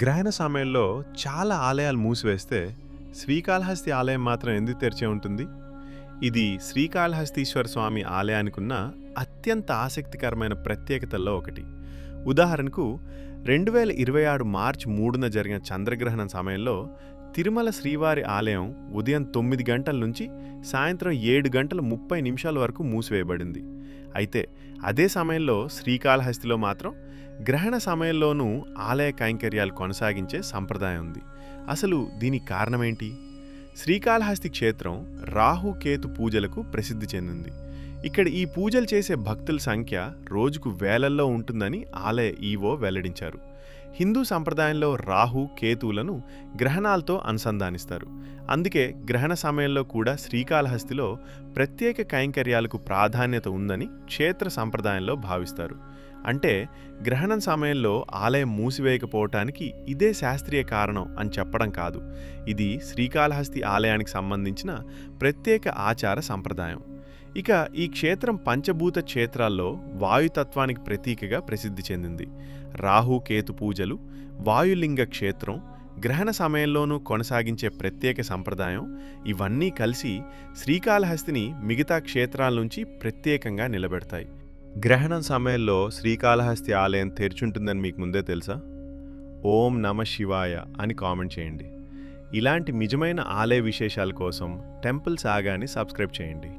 గ్రహణ సమయంలో చాలా ఆలయాలు మూసివేస్తే శ్రీకాళహస్తి ఆలయం మాత్రం ఎందుకు తెరిచే ఉంటుంది? ఇది శ్రీకాళహస్తీశ్వర స్వామి ఆలయానికున్న అత్యంత ఆసక్తికరమైన ప్రత్యేకతల్లో ఒకటి. ఉదాహరణకు 2026 మార్చి 3న జరిగిన చంద్రగ్రహణం సమయంలో తిరుమల శ్రీవారి ఆలయం ఉదయం 9 గంటల నుంచి సాయంత్రం 7 గంటల 30 నిమిషాల వరకు మూసివేయబడింది. అయితే అదే సమయంలో శ్రీకాళహస్తిలో మాత్రం గ్రహణ సమయంలోనూ ఆలయ కైంకర్యాలు కొనసాగించే సంప్రదాయం ఉంది. అసలు దీనికి కారణమేంటి? శ్రీకాళహస్తి క్షేత్రం రాహుకేతు పూజలకు ప్రసిద్ధి చెందింది. ఇక్కడ ఈ పూజలు చేసే భక్తుల సంఖ్య రోజుకు వేలల్లో ఉంటుందని ఆలయ ఈవో వెల్లడించారు. హిందూ సంప్రదాయంలో రాహు కేతువులను గ్రహణాలతో అనుసంధానిస్తారు. అందుకే గ్రహణ సమయంలో కూడా శ్రీకాళహస్తిలో ప్రత్యేక కైంకర్యాలకు ప్రాధాన్యత ఉందని క్షేత్ర సంప్రదాయంలో భావిస్తారు. అంటే గ్రహణం సమయంలో ఆలయం మూసివేయకపోవటానికి ఇదే శాస్త్రీయ కారణం అని చెప్పడం కాదు. ఇది శ్రీకాళహస్తి ఆలయానికి సంబంధించిన ప్రత్యేక ఆచార సంప్రదాయం. ఇక ఈ క్షేత్రం పంచభూత క్షేత్రాల్లో వాయుతత్వానికి ప్రతీకగా ప్రసిద్ధి చెందింది. రాహు కేతు పూజలు, వాయులింగ క్షేత్రం, గ్రహణ సమయంలోనూ కొనసాగించే ప్రత్యేక సంప్రదాయం ఇవన్నీ కలిసి శ్రీకాళహస్తిని మిగతా క్షేత్రాల నుంచి ప్రత్యేకంగా నిలబెడతాయి. గ్రహణం సమయంలో శ్రీకాళహస్తి ఆలయం తెరిచుంటుందని మీకు ముందే తెలుసా? ఓం నమ శివాయ అని కామెంట్ చేయండి. ఇలాంటి నిజమైన ఆలయ విశేషాల కోసం టెంపుల్ సాగాని సబ్స్క్రైబ్ చేయండి.